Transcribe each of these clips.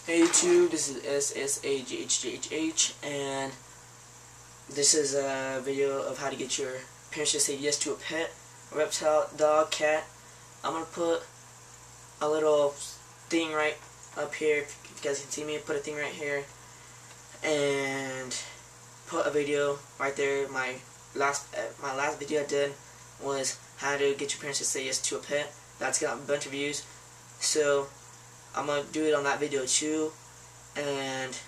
Hey YouTube, this is Asasaghghh, and this is a video of how to get your parents to say yes to a pet, a reptile, dog, cat. I'm going to put a little thing right up here, if you guys can see me, put a thing right here, and put a video right there. My last video I did was how to get your parents to say yes to a pet. That's got a bunch of views, so I'm going to do it on that video too, and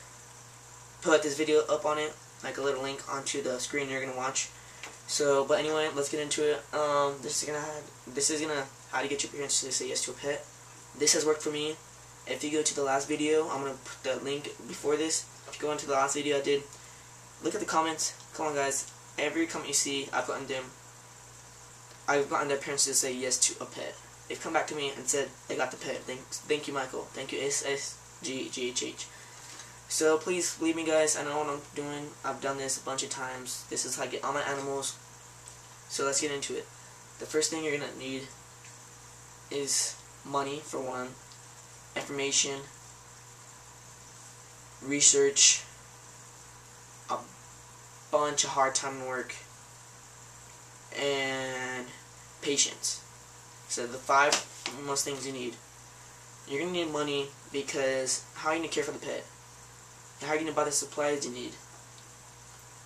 put this video up on it, like a little link onto the screen you're going to watch. So, but anyway, let's get into it. This is gonna how to get your parents to say yes to a pet. This has worked for me. If you go to the last video, I'm going to put the link before this. If you go into the last video I did, look at the comments. Come on guys, every comment you see, I've gotten their parents to say yes to a pet. They've come back to me and said they got the pet. Thank you, Michael. Thank you, Asasaghghh. So please believe me, guys. I know what I'm doing. I've done this a bunch of times. This is how I get all my animals. So let's get into it. The first thing you're gonna need is money for one, information, research, a bunch of hard time and work, and patience. So the 5 most things you need. You're going to need money because how are you going to care for the pet? How are you going to buy the supplies you need?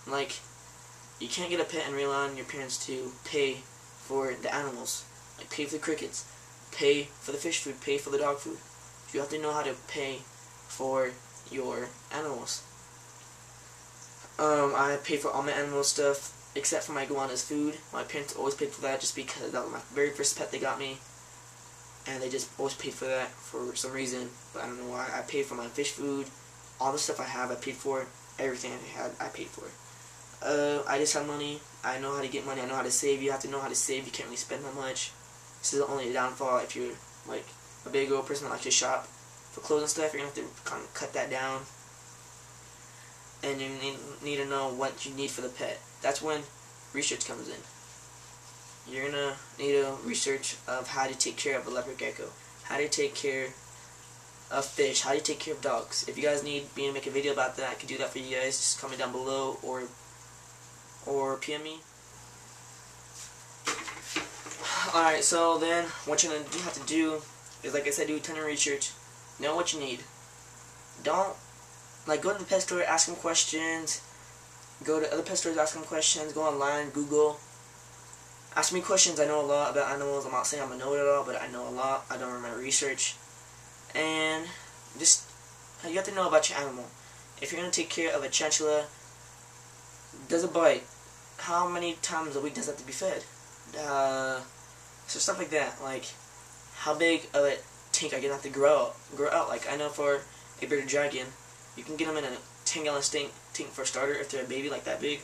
Like, you can't get a pet and rely on your parents to pay for the animals. Like, pay for the crickets, pay for the fish food, pay for the dog food. You have to know how to pay for your animals. I pay for all my animal stuff except for my iguana's food. My parents always paid for that just because that was my very first pet they got me, and they just always paid for that for some reason, but I don't know why. I paid for my fish food, all the stuff I have I paid for, everything I had I paid for. I just have money. I know how to get money. I know how to save. You have to know how to save. You can't really spend that much. This is the only downfall. If you're like a big old person that likes to shop for clothes and stuff, you're gonna have to kind of cut that down. And you need to know what you need for the pet. That's when research comes in. You're gonna need a research of how to take care of a leopard gecko, how to take care of fish, how to take care of dogs. If you guys need me to make a video about that, I can do that for you guys. Just comment down below or PM me. Alright, so then what you're gonna have to do is, like I said, do a ton of research. Know what you need. Don't go to the pet store, ask them questions. Go to other pet stores, ask them questions. Go online, Google. Ask me questions. I know a lot about animals. I'm not saying I'm a know-it-all, but I know a lot. I don't my research. And just, you have to know about your animal. If you're going to take care of a chinchilla, does it bite? How many times a week does it have to be fed? So stuff like that. Like, how big of a tank are you going to have to grow out? Like, I know for a bearded dragon, you can get them in a 10-gallon tank for a starter if they're a baby like that big.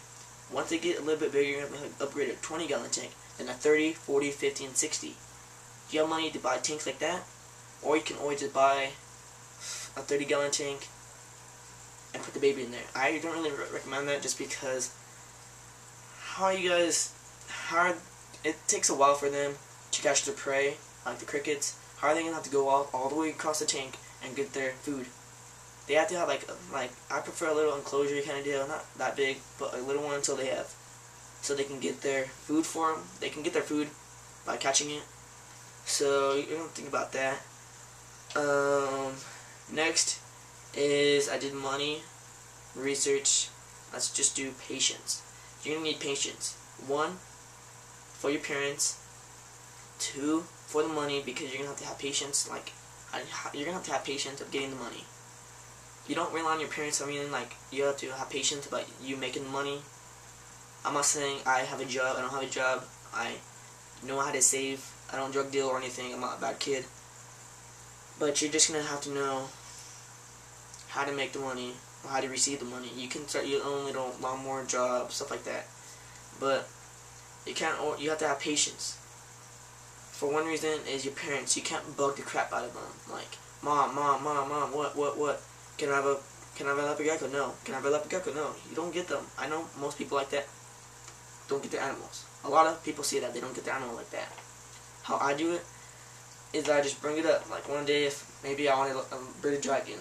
Once they get a little bit bigger, you're going to have to upgrade a 20-gallon tank, then a 30, 40, 50, and 60. Do you have money to buy tanks like that? Or you can always just buy a 30-gallon tank and put the baby in there. I don't really recommend that just because it takes a while for them to catch their prey, like the crickets. How are they going to have to go all the way across the tank and get their food? They have to have like I prefer a little enclosure kind of deal, not that big, but a little one until so they can get their food for them. They can get their food by catching it. So you don't think about that. Next is I did money, research. Let's just do patience. You're gonna need patience. 1, for your parents. 2, for the money, because you're gonna have to have patience. You're gonna have to have patience of getting the money. You don't rely on your parents. I mean, like, you have to have patience about you making money. I'm not saying I have a job. I don't have a job. I know how to save. I don't drug deal or anything. I'm not a bad kid. But you're just going to have to know how to make the money or how to receive the money. You can start your own little lawnmower job, stuff like that. But you have to have patience. For one reason is your parents. You can't bug the crap out of them. Like, mom, what? Can I have a leopard gecko? No. Can I have a leopard gecko? No. You don't get them. I know most people like that don't get their animals. A lot of people say that they don't get their animal like that. How I do it is I just bring it up. Like one day, if maybe I wanted a bearded dragon.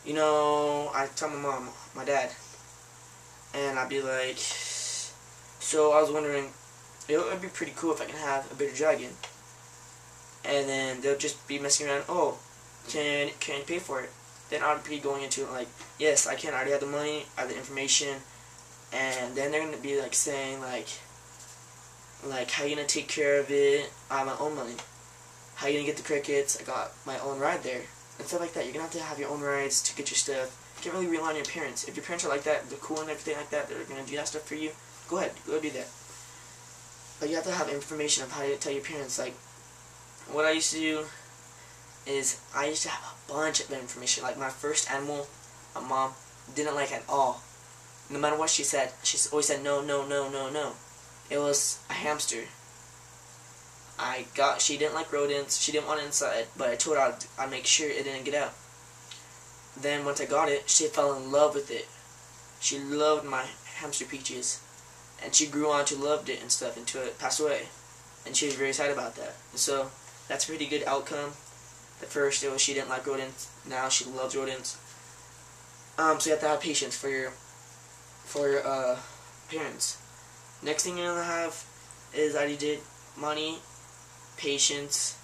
You know, I tell my mom, my dad, and I'd be like, so I was wondering, it would be pretty cool if I can have a bearded dragon. And then they'll just be messing around. Oh, can you pay for it? Then I'd be going into it like, yes, I can. I already have the money, I have the information, and then they're gonna be like saying like how you gonna take care of it? I have my own money. How you gonna get the crickets? I got my own ride there and stuff like that. You're gonna have your own rides to get your stuff. You can't really rely on your parents. If your parents are like that, they're cool and everything like that, they're gonna do that stuff for you. Go ahead, go do that. But you have to have information of how to tell your parents. Like what I used to do is I used to have a bunch of information. Like my first animal, my mom didn't like at all. No matter what she said, she always said no, no, no, no, no. It was a hamster. She didn't like rodents. She didn't want it inside, but I told her I'd make sure it didn't get out. Then once I got it, she fell in love with it. She loved my hamster Peaches, and she grew on to loved it and stuff until it passed away. And she was very sad about that. And so that's a pretty good outcome. At first it was she didn't like rodents. Now she loves rodents. So you have to have patience for your parents. Next thing you're gonna have is I already did money, patience,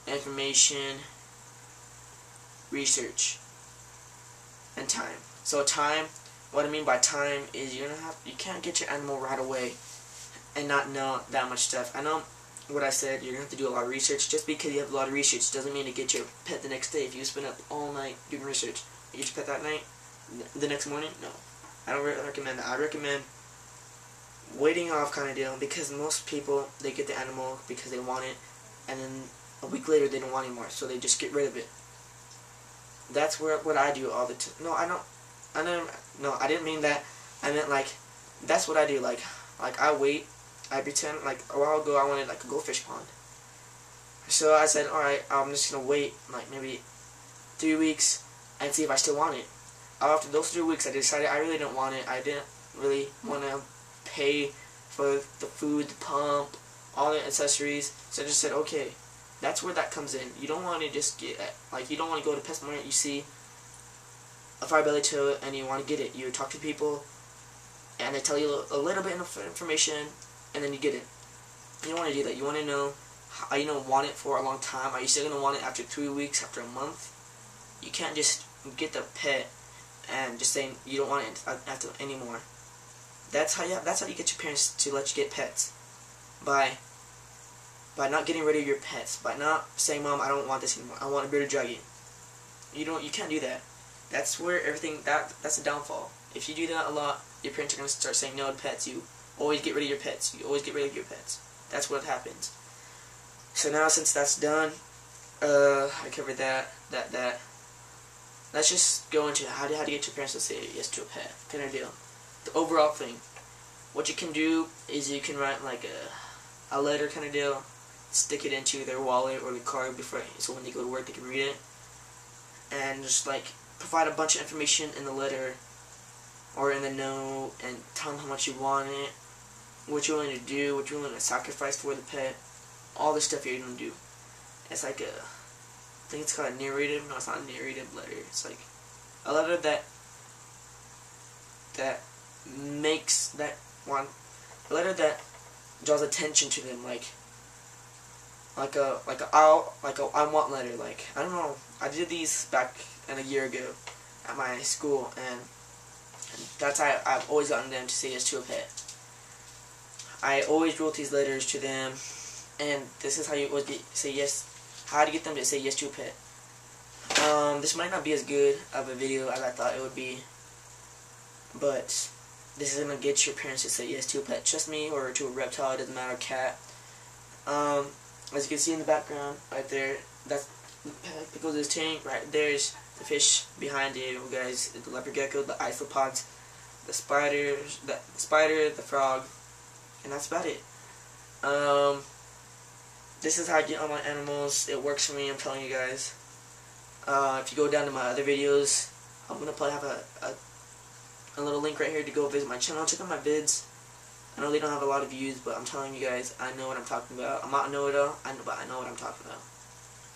information, research, and time. So time, what I mean by time is you can't get your animal right away and not know that much stuff. I know what I said, you're gonna have to do a lot of research. Just because you have a lot of research doesn't mean to get your pet the next day. If you spend up all night doing research, you get your pet that night, the next morning, no. I don't recommend that. I recommend waiting off kind of deal, because most people, they get the animal because they want it, and then a week later they don't want it anymore, so they just get rid of it. That's what I do all the time. No, I didn't mean that. I meant like, that's what I do. Like I wait. I pretend like a while ago I wanted like a goldfish pond. So I said, alright, I'm just gonna wait like maybe 3 weeks and see if I still want it. After those 3 weeks I decided I really didn't want it. I didn't really want to pay for the food, the pump, all the accessories. So I just said, okay, that's where that comes in. You don't want to just get, like, you don't want to go to PetSmart, you see a fire-bellied toad and you want to get it. You talk to people and they tell you a little bit of information and then you get it. You don't want to do that. You want to know, are you going to want it for a long time? Are you still going to want it after 3 weeks, after a month? You can't just get the pet and just saying you don't want it after anymore. That's how you get your parents to let you get pets. By not getting rid of your pets. By not saying, Mom, I don't want this anymore. I want a bearded dragon. You can't do that. That's where everything, that's a downfall. If you do that a lot, your parents are going to start saying no to pets. You always get rid of your pets. You always get rid of your pets. That's what happens. So now since that's done, I covered that. Let's just go into how to get your parents to say yes to a pet kind of deal. The overall thing. What you can do is you can write like a letter kind of deal, stick it into their wallet or the car so when they go to work they can read it, and just like provide a bunch of information in the letter or in the note and tell them how much you want it, what you're willing to do, what you're willing to sacrifice for the pet, all the stuff you're going to do. It's like I think it's called a narrative. No, it's not a narrative letter. It's like a letter that makes that one, a letter that draws attention to them, like a I want letter. Like, I don't know, I did these back a year ago at my school, and that's how I've always gotten them to say yes to a pet. I always wrote these letters to them, and this is how you always say yes. How to get them to say yes to a pet. This might not be as good of a video as I thought it would be, but this is going to get your parents to say yes to a pet. Trust me, or to a reptile, it doesn't matter, a cat. As you can see in the background, right there, that's Pickles' tank. Right there's the fish behind it, guys, the leopard gecko, the isopods, the spider, the frog, and that's about it. This is how I get all my animals. It works for me, I'm telling you guys. If you go down to my other videos, I'm going to probably have a little link right here to go visit my channel. Check out my vids. I know they don't have a lot of views, but I'm telling you guys, I know what I'm talking about. I'm not a know-it-all, but I know what I'm talking about.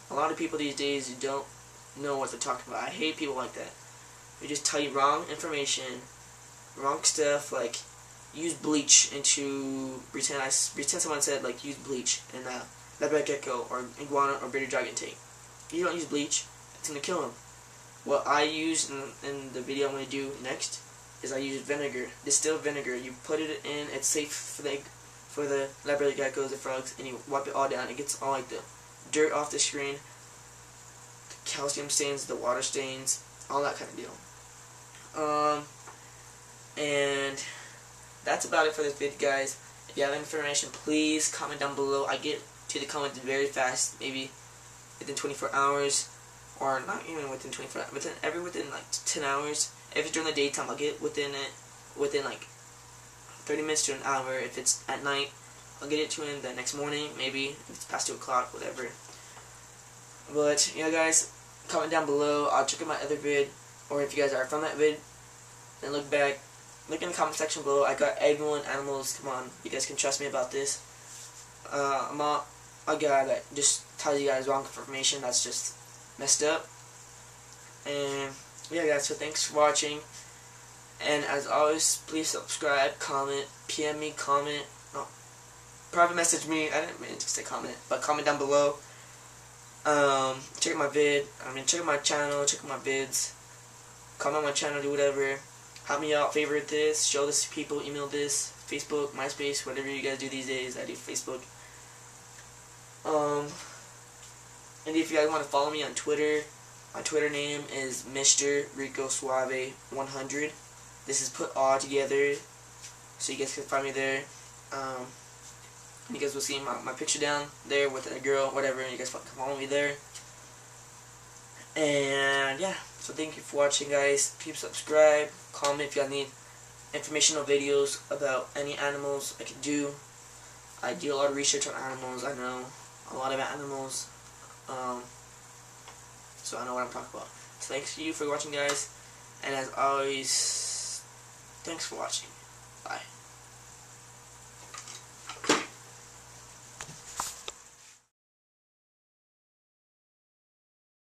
A lot of people these days don't know what they're talking about. I hate people like that. They just tell you wrong information, wrong stuff, like use bleach into pretend someone said like use bleach in leopard gecko or iguana or bearded dragon tank. You don't use bleach, it's gonna kill them. What I use in the video I'm gonna do next is I use vinegar, distilled vinegar. You put it in, it's safe for the leopard geckos, the frogs, and you wipe it all down. It gets all like the dirt off the screen, the calcium stains, the water stains, all that kind of deal. And that's about it for this video, guys. If you have information, please comment down below. I get to the comments very fast, maybe within 24 hours, or not even within 24 hours, within like 10 hours. If it's during the daytime, I'll get within like 30 minutes to an hour. If it's at night, I'll get it to him the next morning, maybe if it's past 2 o'clock, whatever. But yeah, guys, comment down below. I'll check out my other vid, or if you guys are from that vid, then look in the comment section below. I got everyone animals. Come on, you guys can trust me about this. I'm not a guy that just tells you guys wrong information. That's just messed up. And yeah, guys, so thanks for watching. And as always, please subscribe, comment, PM me, comment, no, private message me. I didn't mean to say comment, but comment down below. Check out my vid. Check out my channel. Check out my vids. Comment on my channel. Do whatever. Help me out. Favorite this. Show this to people. Email this. Facebook, MySpace, whatever you guys do these days. I do Facebook. And if you guys want to follow me on Twitter, my Twitter name is Mr. Rico Suave 100. This is put all together, so you guys can find me there. You guys will see my picture down there with a girl, whatever, and you guys can follow me there. And yeah, so thank you for watching, guys. Please subscribe, comment if y'all need informational videos about any animals I can do. I do a lot of research on animals. I know a lot about animals, so I know what I'm talking about. So thanks to you for watching, guys, and as always, thanks for watching. Bye.